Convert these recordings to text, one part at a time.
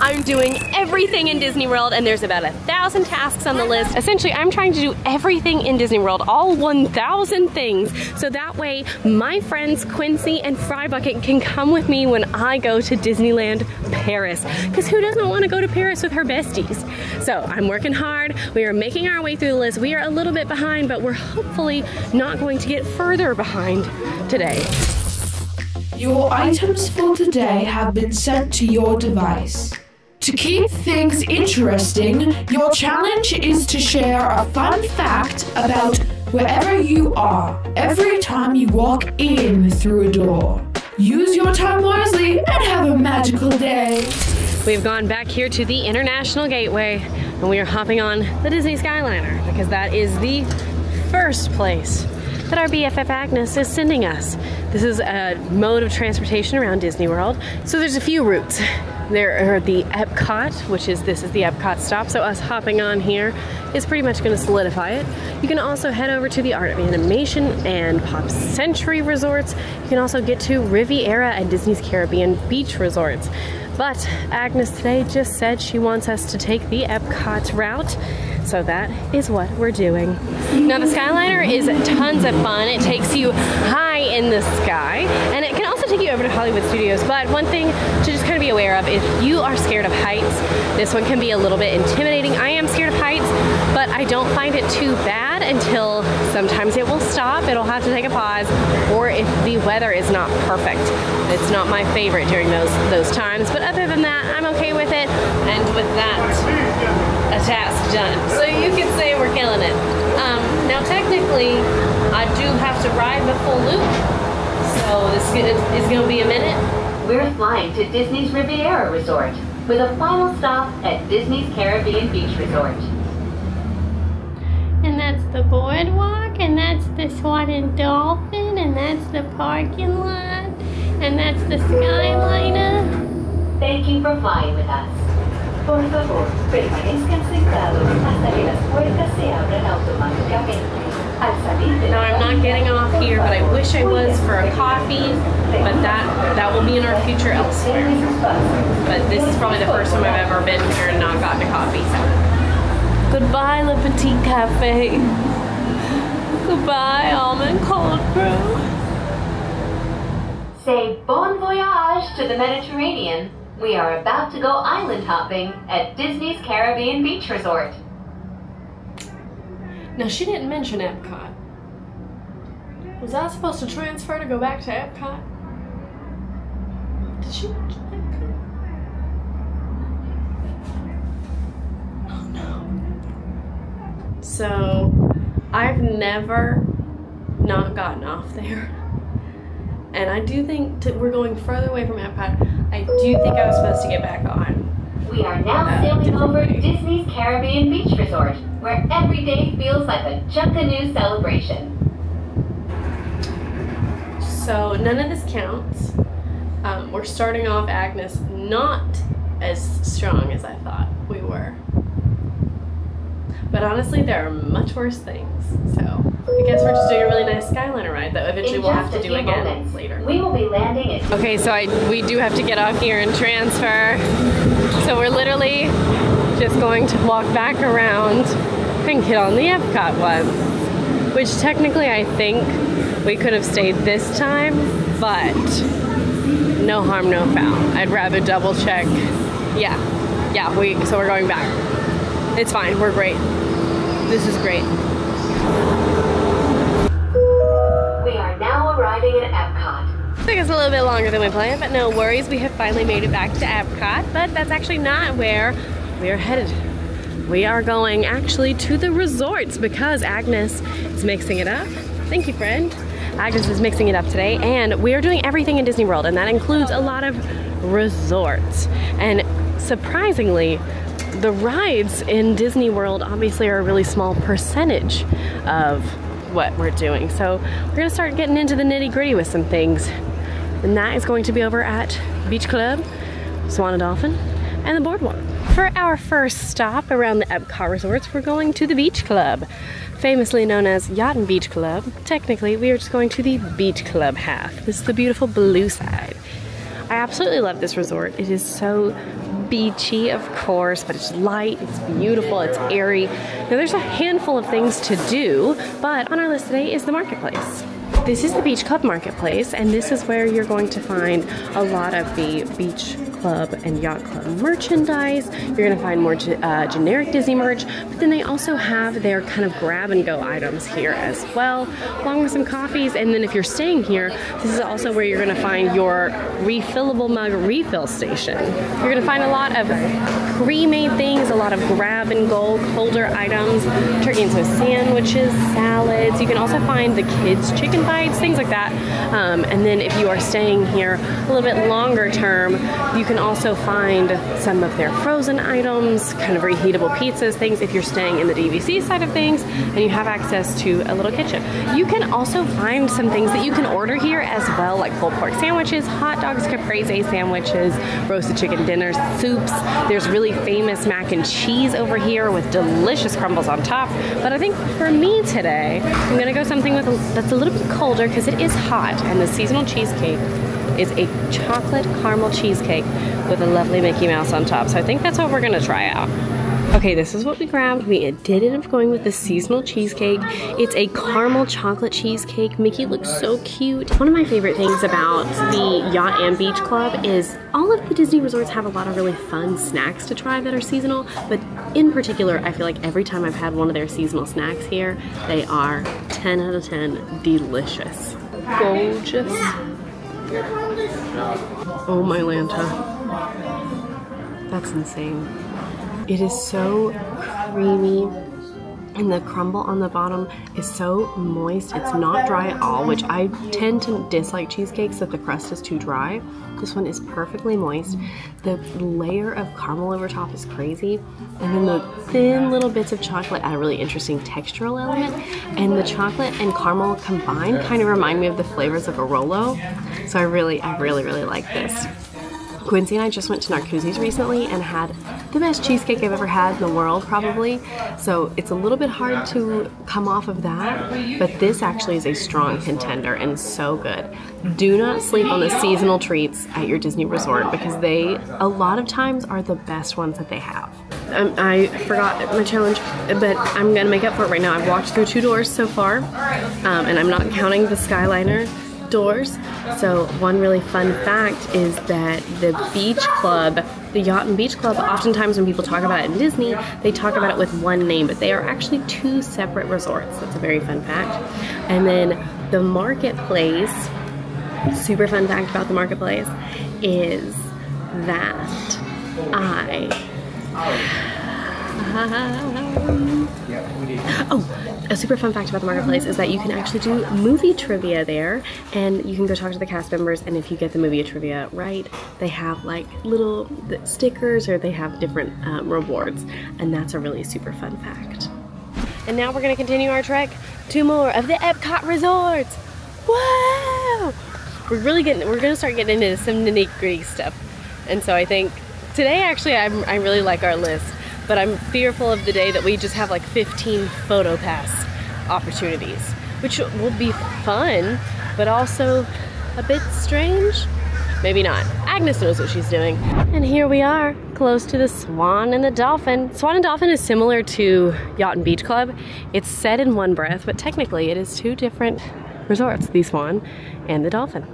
I'm doing everything in Disney World, and there's about 1,000 tasks on the list. Essentially, I'm trying to do everything in Disney World, all 1,000 things, so that way my friends Quincy and Frybucket can come with me when I go to Disneyland Paris. Because who doesn't want to go to Paris with her besties? So I'm working hard. We are making our way through the list. We are a little bit behind, but we're hopefully not going to get further behind today. Your items for today have been sent to your device. To keep things interesting, your challenge is to share a fun fact about wherever you are every time you walk in through a door. Use your time wisely and have a magical day. We've gone back here to the International Gateway, and we are hopping on the Disney Skyliner because that is the first place that our BFF Agnes is sending us. This is a mode of transportation around Disney World. So there's a few routes. There are the Epcot, this is the Epcot stop, so us hopping on here is pretty much going to solidify it. You can also head over to the Art of Animation and Pop Century resorts. You can also get to Riviera and Disney's Caribbean Beach resorts. But Agnes today just said she wants us to take the Epcot route, so that is what we're doing. Now the Skyliner is tons of fun. It takes you high in the sky, and it can also take you over to Hollywood Studios. But one thing to just kind of be aware of, if you are scared of heights, this one can be a little bit intimidating. I am scared of heights, but I don't find it too bad until sometimes it will stop. It'll have to take a pause, or if the weather is not perfect. It's not my favorite during those times, but other than that, I'm okay with it. And with that, a task done. So you could say we're killing it. Now technically, I do have to ride the full loop, so this is going to be a minute. We're flying to Disney's Riviera Resort, with a final stop at Disney's Caribbean Beach Resort. And that's the boardwalk, and that's the Swan and Dolphin, and that's the parking lot, and that's the Skyliner. Thank you for flying with us. Por favor, permanezcan sentados hasta que las puertas se abran automáticamente. Al salir de Now I'm not getting off here, but I wish I was for a coffee, but that will be in our future elsewhere. But this is probably the first time I've ever been here and not gotten a coffee, so. Goodbye, Le Petit Cafe. Goodbye, almond cold brew. Say bon voyage to the Mediterranean. We are about to go island hopping at Disney's Caribbean Beach Resort. Now she didn't mention Epcot. Was I supposed to transfer to go back to Epcot? Did she mention Epcot? Oh no. So I've never not gotten off there. And I do think we're going further away from Epcot. I do think I was supposed to get back on. We are now sailing over Disney's Caribbean Beach Resort, where every day feels like a Junkanoo celebration. So none of this counts. We're starting off, Agnes, not as strong as I thought we were. But honestly, there are much worse things. So I guess we're just doing a really nice Skyliner ride that eventually we'll have to do again later. We will be landing at... Okay, so we do have to get off here and transfer. So we're literally just going to walk back around and get on the Epcot one. Which technically I think we could have stayed this time, but no harm, no foul. I'd rather double check. Yeah, so we're going back. It's fine, we're great. This is great. We are now arriving at Epcot. It took us a little bit longer than we planned, but no worries. We have finally made it back to Epcot, but that's actually not where we are headed. We are going actually to the resorts because Agnes is mixing it up. Thank you, friend. Agnes is mixing it up today, and we are doing everything in Disney World, and that includes a lot of resorts. And surprisingly, the rides in Disney World obviously are a really small percentage of what we're doing. So we're gonna start getting into the nitty-gritty with some things. And that is going to be over at Beach Club, Swan and Dolphin, and the Boardwalk. For our first stop around the Epcot resorts, we're going to the Beach Club, famously known as Yacht and Beach Club. Technically, we are just going to the Beach Club half. This is the beautiful blue side. I absolutely love this resort. It is so beachy, of course, but it's light, it's beautiful, it's airy. Now there's a handful of things to do, but on our list today is the marketplace. This is the Beach Club Marketplace, and this is where you're going to find a lot of the Beach Club and Yacht Club merchandise. You're going to find more generic Disney merch, but then they also have their kind of grab and go items here as well, along with some coffees. And then if you're staying here, this is also where you're going to find your refillable mug refill station. You're going to find a lot of pre-made things, a lot of grab and go holder items, turkey and Swiss sandwiches, salads. You can also find the kids' chicken bites, things like that. And then if you are staying here a little bit longer term, you can also find some of their frozen items, kind of reheatable pizzas, things if you're staying in the DVC side of things and you have access to a little kitchen. You can also find some things that you can order here as well, like pulled pork sandwiches, hot dogs, caprese sandwiches, roasted chicken dinners, soups. There's really famous mac and cheese over here with delicious crumbles on top. But I think for me today, I'm gonna go something that's a little bit colder because it is hot, and the seasonal cheesecake is a chocolate caramel cheesecake with a lovely Mickey Mouse on top. So I think that's what we're gonna try out. Okay, this is what we grabbed. We did end up going with the seasonal cheesecake. It's a caramel chocolate cheesecake. Mickey looks so cute. One of my favorite things about the Yacht and Beach Club is all of the Disney resorts have a lot of really fun snacks to try that are seasonal, but in particular, I feel like every time I've had one of their seasonal snacks here, they are 10 out of 10 delicious. Gorgeous. Oh my Lanta. That's insane. It is so creamy, and the crumble on the bottom is so moist. It's not dry at all, which I tend to dislike cheesecakes if the crust is too dry. This one is perfectly moist. The layer of caramel over top is crazy, and then the thin little bits of chocolate add a really interesting textural element, and the chocolate and caramel combined kind of remind me of the flavors of a Rolo. So I really like this. Quincy and I just went to Narcoossee's recently and had the best cheesecake I've ever had in the world, probably. So it's a little bit hard to come off of that, but this actually is a strong contender and so good. Do not sleep on the seasonal treats at your Disney resort because they, a lot of times, are the best ones that they have. I forgot my challenge, but I'm gonna make up for it right now. I've walked through 2 doors so far, and I'm not counting the Skyliner doors. So one really fun fact is that the Beach Club, the Yacht and Beach Club, oftentimes when people talk about it in Disney, they talk about it with one name, but they are actually 2 separate resorts. That's a very fun fact. And then the marketplace, super fun fact about the marketplace is that a super fun fact about the marketplace is that you can actually do movie trivia there, and you can go talk to the cast members, and if you get the movie trivia right, they have like little stickers, or they have different rewards, and that's a really super fun fact. And now we're gonna continue our trek to more of the Epcot resorts. Whoa! We're gonna start getting into some nitty-gritty stuff, and so I think today actually I really like our list. But I'm fearful of the day that we just have like 15 photo pass opportunities, which will be fun, but also a bit strange. Maybe not. Agnes knows what she's doing. And here we are, close to the Swan and the Dolphin. Swan and Dolphin is similar to Yacht and Beach Club. It's said in one breath, but technically it is 2 different resorts, the Swan and the Dolphin.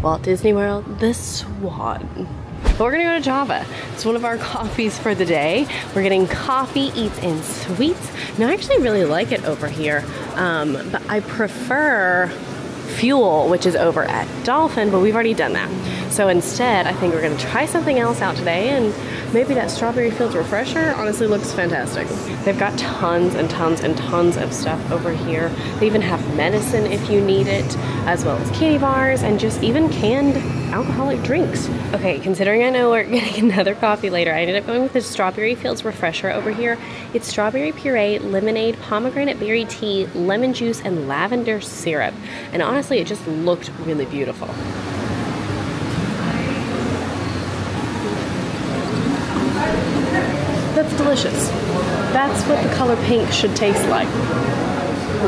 Walt Disney World, the Swan. But we're gonna go to Java. It's one of our coffees for the day. We're getting coffee, eats, and sweets. Now, I actually really like it over here, but I prefer Fuel, which is over at Dolphin, but we've already done that. So instead, I think we're gonna try something else out today, and maybe that Strawberry Fields Refresher honestly looks fantastic. They've got tons and tons and tons of stuff over here. They even have medicine if you need it, as well as candy bars and just even canned alcoholic drinks. Okay, considering I know we're getting another coffee later, I ended up going with the Strawberry Fields Refresher over here. It's strawberry puree, lemonade, pomegranate berry tea, lemon juice, and lavender syrup. And honestly, it just looked really beautiful. That's delicious. That's what the color pink should taste like.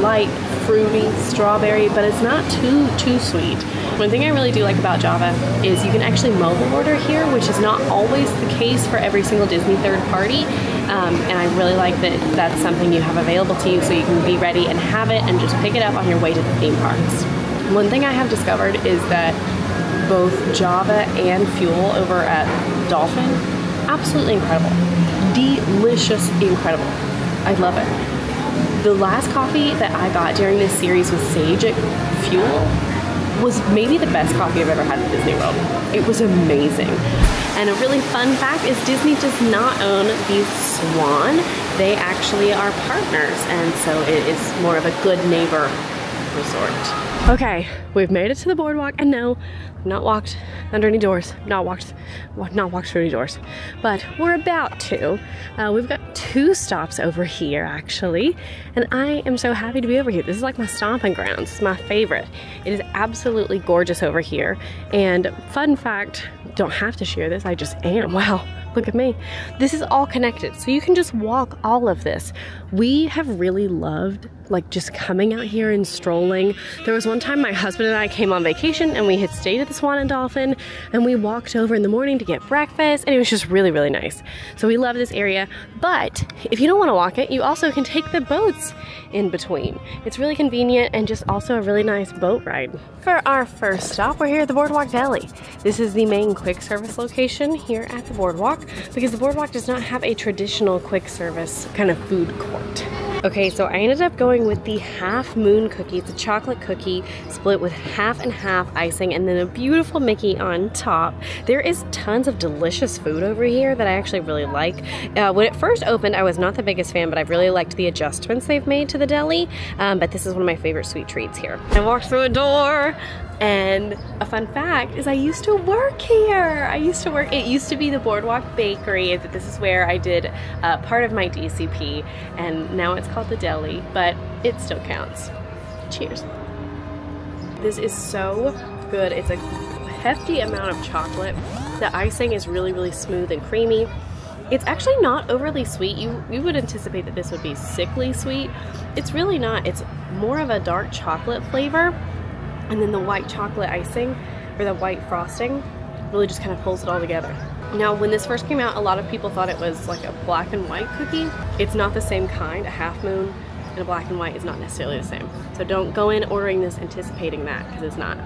Light, fruity, strawberry, but it's not too sweet. One thing I really do like about Java is you can actually mobile order here, which is not always the case for every single Disney third party. And I really like that that's something you have available to you, so you can be ready and have it and just pick it up on your way to the theme parks. One thing I have discovered is that both Java and Fuel over at Dolphin, absolutely incredible. Delicious, incredible. I love it. The last coffee that I got during this series with Sage at Fuel was maybe the best coffee I've ever had at Disney World. It was amazing. And a really fun fact is Disney does not own the Swan. They actually are partners, and so it is more of a good neighbor resort. Okay, we've made it to the boardwalk, and no, not walked under any doors, not walked through any doors, but we're about to. We've got 2 stops over here actually, and I am so happy to be over here. This is like my stomping grounds. It's my favorite. It is absolutely gorgeous over here. And fun fact, don't have to share this, I just am. Wow, look at me. This is all connected, so you can just walk all of this. We have really loved like just coming out here and strolling. There was one time my husband and I came on vacation and we had stayed at the Swan and Dolphin, and we walked over in the morning to get breakfast, and it was just really, really nice. So we love this area, but if you don't want to walk it, you also can take the boats in between. It's really convenient and just also a really nice boat ride. For our first stop, we're here at the Boardwalk Deli. This is the main quick service location here at the boardwalk, because the boardwalk does not have a traditional quick service kind of food court. Okay, so I ended up going with the Half Moon cookie. It's a chocolate cookie split with half and half icing and then a beautiful Mickey on top. There is tons of delicious food over here that I actually really like. When it first opened, I was not the biggest fan, but I really liked the adjustments they've made to the deli. But this is one of my favorite sweet treats here. I walked through a door, and a fun fact is I used to work here. It used to be the Boardwalk Bakery. This is where I did part of my DCP, and now it's called the deli, but it still counts. Cheers. This is so good. It's a hefty amount of chocolate. The icing is really, really smooth and creamy. It's actually not overly sweet. You would anticipate that this would be sickly sweet. It's really not. It's more of a dark chocolate flavor. And then the white chocolate icing, or the white frosting, really just kind of pulls it all together. Now, when this first came out, a lot of people thought it was like a black and white cookie. It's not the same kind. A Half Moon and a black and white is not necessarily the same. So don't go in ordering this anticipating that, because it's not.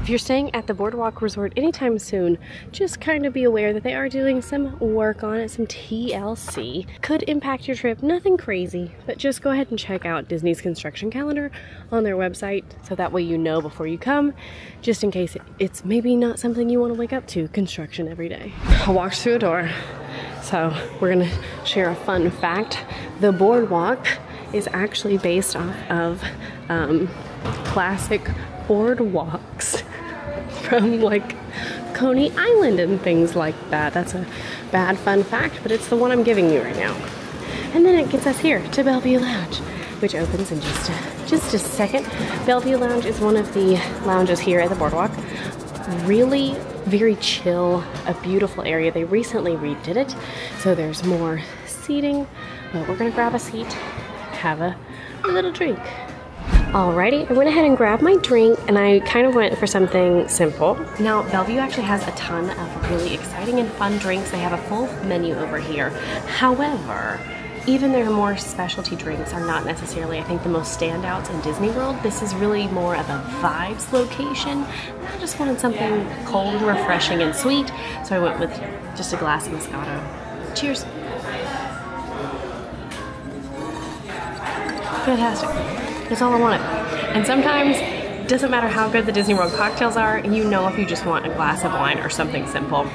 If you're staying at the Boardwalk Resort anytime soon, just kind of be aware that they are doing some work on it, some TLC. Could impact your trip, nothing crazy, but just go ahead and check out Disney's construction calendar on their website, so that way you know before you come, just in case it's maybe not something you want to wake up to, construction every day. I walked through a door, so we're gonna share a fun fact. The boardwalk is actually based off of classic boardwalks from like Coney Island and things like that. That's a bad fun fact, but it's the one I'm giving you right now. And then it gets us here to Bellevue Lounge, which opens in just a second. Bellevue Lounge is one of the lounges here at the boardwalk. Really very chill, a beautiful area. They recently redid it, so there's more seating, but we're gonna grab a seat, have a little drink. Alrighty, I went ahead and grabbed my drink, and I kind of went for something simple. Now, Bellevue actually has a ton of really exciting and fun drinks. They have a full menu over here. However, even their more specialty drinks are not necessarily, I think, the most standouts in Disney World. This is really more of a vibes location. I just wanted something cold and refreshing and sweet, so I went with just a glass of Moscato. Cheers. Fantastic. That's all I wanted. And sometimes, it doesn't matter how good the Disney World cocktails are, you know if you just want a glass of wine or something simple.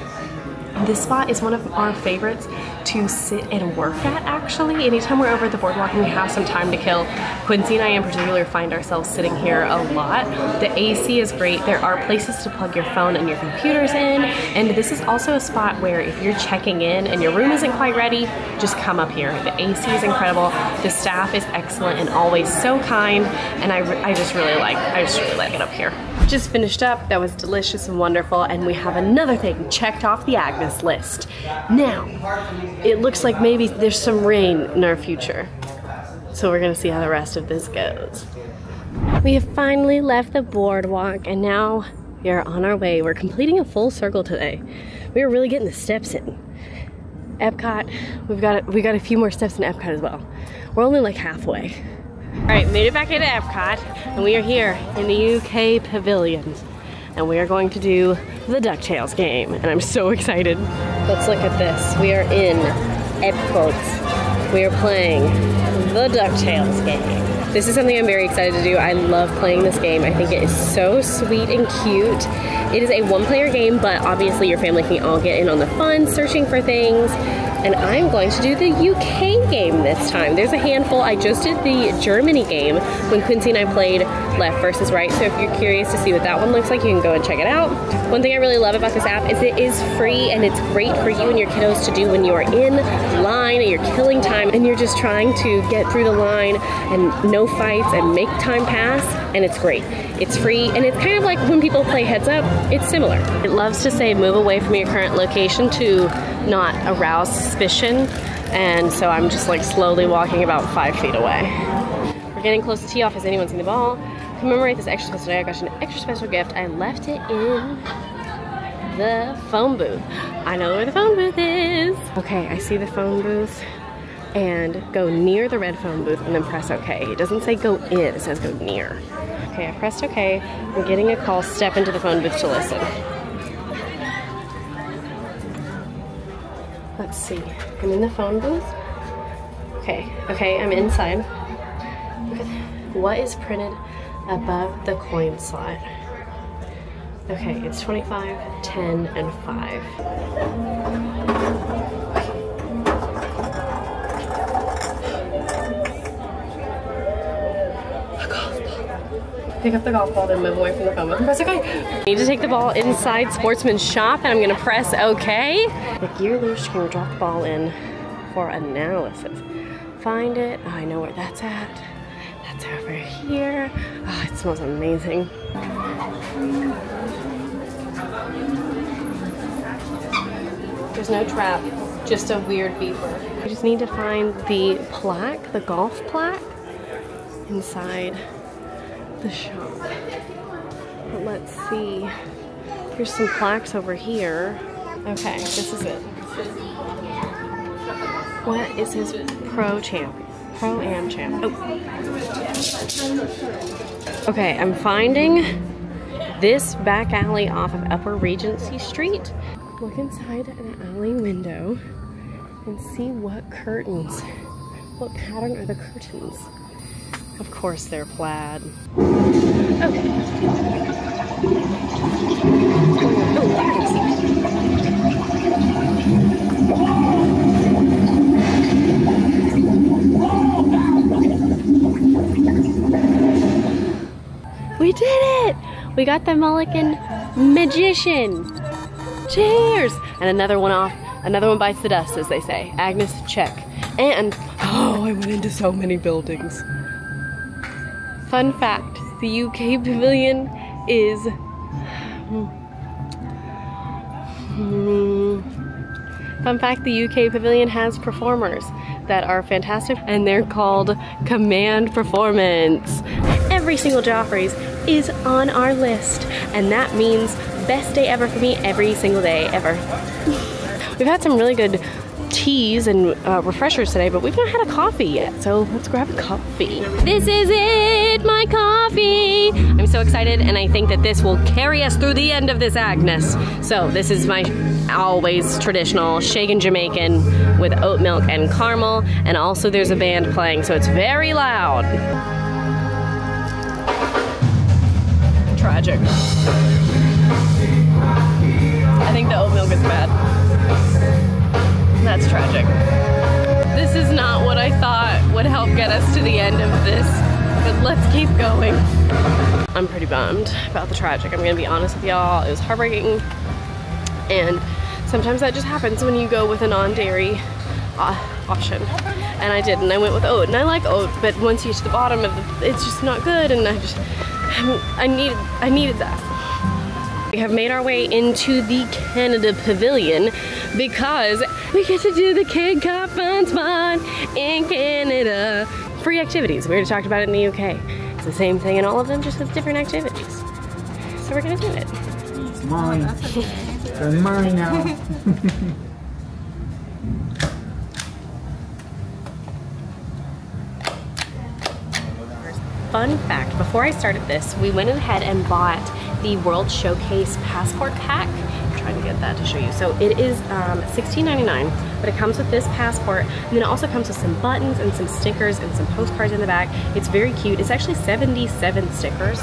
This spot is one of our favorites to sit and work at, actually. Anytime we're over at the boardwalk and we have some time to kill, Quincy and I in particular find ourselves sitting here a lot. The AC is great. There are places to plug your phone and your computers in, and this is also a spot where if you're checking in and your room isn't quite ready, just come up here. The AC is incredible. The staff is excellent and always so kind, and I just really like it up here. Just finished up. That was delicious and wonderful, and we have another thing checked off the Agnes list. Now, it looks like maybe there's some rain in our future, so we're gonna see how the rest of this goes. We have finally left the boardwalk, and now We are on our way. We're completing a full circle today. We are really getting the steps in. Epcot, we got a few more steps in Epcot as well. We're only like halfway. All right, made it back into Epcot, and we are here in the UK Pavilion. And we are going to do the DuckTales game, and I'm so excited. Let's look at this. We are in Epcot. We are playing the DuckTales game. This is something I'm very excited to do. I love playing this game. I think it is so sweet and cute. It is a one-player game, but obviously your family can all get in on the fun, searching for things. And I'm going to do the UK game this time. There's a handful. I just did the Germany game when Quincy and I played left versus right. So if you're curious to see what that one looks like, you can go and check it out. One thing I really love about this app is it is free, and it's great for you and your kiddos to do when you are in line and you're killing time and you're just trying to get through the line and no fights and make time pass, and it's great. It's free, and it's kind of like when people play Heads Up, it's similar. It loves to say move away from your current location to not arouse suspicion, and so I'm just like slowly walking about 5 feet away. We're getting close to tee off. Has anyone seen the ball? To commemorate this extra special day, I got you an extra special gift. I left it in the phone booth. I know where the phone booth is. Okay, I see the phone booth, and go near the red phone booth and then press OK. It doesn't say go in, it says go near. Okay, I pressed OK. I'm getting a call. Step into the phone booth to listen. Let's see. I'm in the phone booth. Okay, I'm inside. Look at that. What is printed above the coin slot? Okay, it's 25, 10, and 5. Pick up the golf ball, then move away from the phone booth and press OK. I need to take the ball inside Sportsman's shop, and I'm gonna press OK. The gear leash can drop the ball in for analysis. Find it. Oh, I know where that's at. That's over here. Oh, it smells amazing. There's no trap, just a weird beeper. I just need to find the plaque, the golf plaque, inside the shop. But let's see. Here's some plaques over here. Okay, this is it. What is his Pro-Am champ? Oh. Okay, I'm finding this back alley off of Upper Regency Street. Look inside an alley window and see what curtains, what pattern are the curtains. Of course they're plaid. Okay. Oh, there it is. We did it! We got the Mulligan Magician. Cheers! And another one off. Another one bites the dust, as they say. Agnes, check. And, oh, I went into so many buildings. Fun fact, the UK Pavilion is fun fact, the UK Pavilion has performers that are fantastic, and they're called Command Performance. Every single Joffrey's is on our list, and that means best day ever for me every single day ever. We've had some really good teas and refreshers today, but we've not had a coffee yet, so let's grab a coffee. This is it, my coffee! I'm so excited, and I think that this will carry us through the end of this Agnes. So this is my always traditional shaken Jamaican with oat milk and caramel, and also there's a band playing, so it's very loud. Tragic. I think the oat milk is bad. That's tragic. This is not what I thought would help get us to the end of this, but let's keep going. I'm pretty bummed about the tragic. I'm gonna be honest with y'all. It was heartbreaking, and sometimes that just happens when you go with a non-dairy option. And I did, and I went with oat, and I like oat, but once you get to the bottom of the, it's just not good, and I needed that. We have made our way into the Canada Pavilion because we get to do the Kid Cup Fun Spot in Canada. Free activities. We already talked about it in the UK. It's the same thing in all of them, just with different activities. So we're gonna do it. Mine. They're mine now. Fun fact, before I started this, we went ahead and bought the World Showcase Passport Pack. I'm trying to get that to show you. So it is $16.99, but it comes with this passport, and then it also comes with some buttons and some stickers and some postcards in the back. It's very cute. It's actually 77 stickers.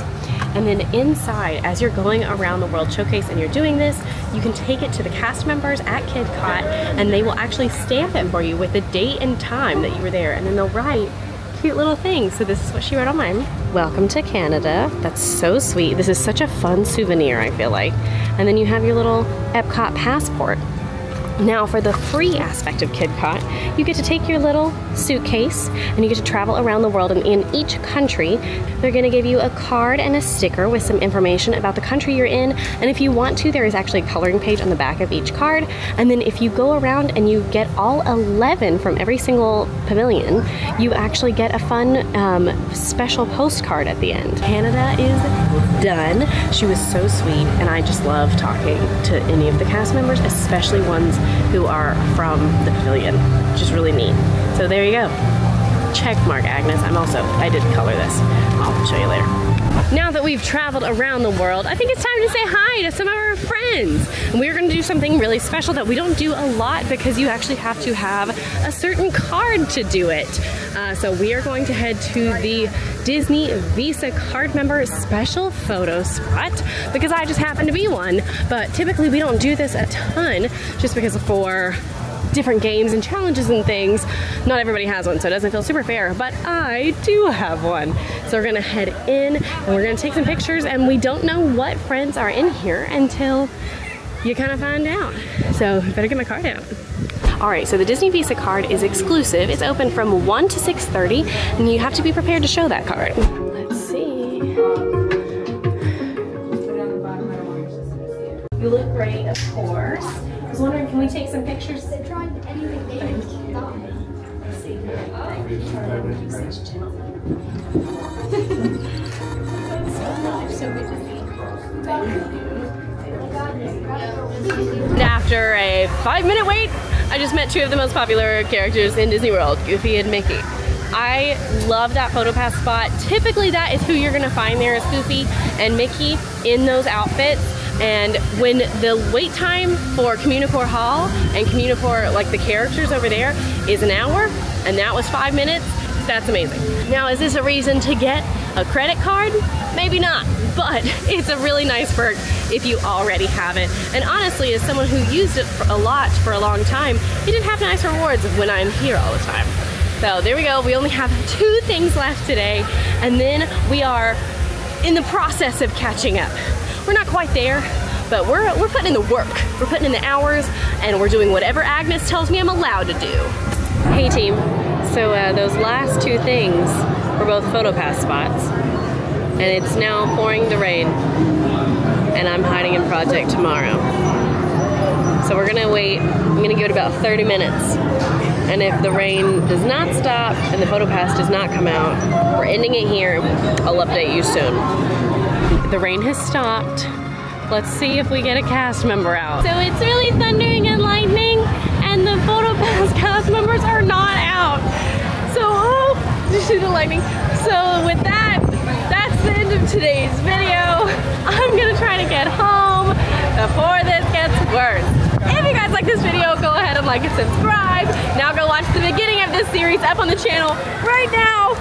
And then inside, as you're going around the World Showcase and you're doing this, you can take it to the cast members at KidCot, and they will actually stamp it for you with the date and time that you were there, and then they'll write cute little things. So this is what she wrote on mine. Welcome to Canada. That's so sweet. This is such a fun souvenir, I feel like. And then you have your little Epcot passport. Now for the free aspect of KidCot, you get to take your little suitcase and you get to travel around the world, and in each country they're going to give you a card and a sticker with some information about the country you're in, and if you want to, there is actually a coloring page on the back of each card, and then if you go around and you get all 11 from every single pavilion, you actually get a fun special postcard at the end. Canada is done. She was so sweet, and I just love talking to any of the cast members, especially ones who are from the pavilion, which is really neat. So there you go. Check mark, Agnes. I did color this. I'll show you later. Now that we've traveled around the world, I think it's time to say hi to some of our friends. And we're going to do something really special that we don't do a lot because you actually have to have a certain card to do it. So we are going to head to the Disney Visa card member special photo spot because I just happen to be one. But typically we don't do this a ton just because for different games and challenges and things, not everybody has one, so it doesn't feel super fair, but I do have one. So we're gonna head in and we're gonna take some pictures, and we don't know what friends are in here until you kind of find out. So I better get my card out. All right, so the Disney Visa card is exclusive. It's open from 1 to 6:30, and you have to be prepared to show that card. Let's see. You look great, of course. I was wondering, can we take some pictures? They're trying anything they can stop. Let's see. After a 5-minute wait, I just met 2 of the most popular characters in Disney World, Goofy and Mickey. I love that PhotoPass spot. Typically that is who you're gonna find there, is Goofy and Mickey in those outfits. And when the wait time for Communicore Hall and Communicore, like the characters over there, is an hour, and that was 5 minutes, that's amazing. Now, is this a reason to get a credit card? Maybe not, but it's a really nice perk if you already have it. And honestly, as someone who used it a lot for a long time, it did have nice rewards when I'm here all the time. So there we go, we only have 2 things left today, and then we are in the process of catching up. We're not quite there, but we're putting in the work. We're putting in the hours, and we're doing whatever Agnes tells me I'm allowed to do. Hey team, so those last 2 things were both PhotoPass spots, and it's now pouring to rain, and I'm hiding in Project tomorrow. So we're gonna wait, I'm gonna give it about 30 minutes, and if the rain does not stop and the PhotoPass does not come out, we're ending it here. I'll update you soon. The rain has stopped. Let's see if we get a cast member out. So it's really thundering and lightning, and the PhotoPass cast members are not out. So, oh, you see the lightning? So with that, that's the end of today's video. I'm gonna try to get home before this gets worse. If you guys like this video, go ahead and like and subscribe. Now go watch the beginning of this series up on the channel right now.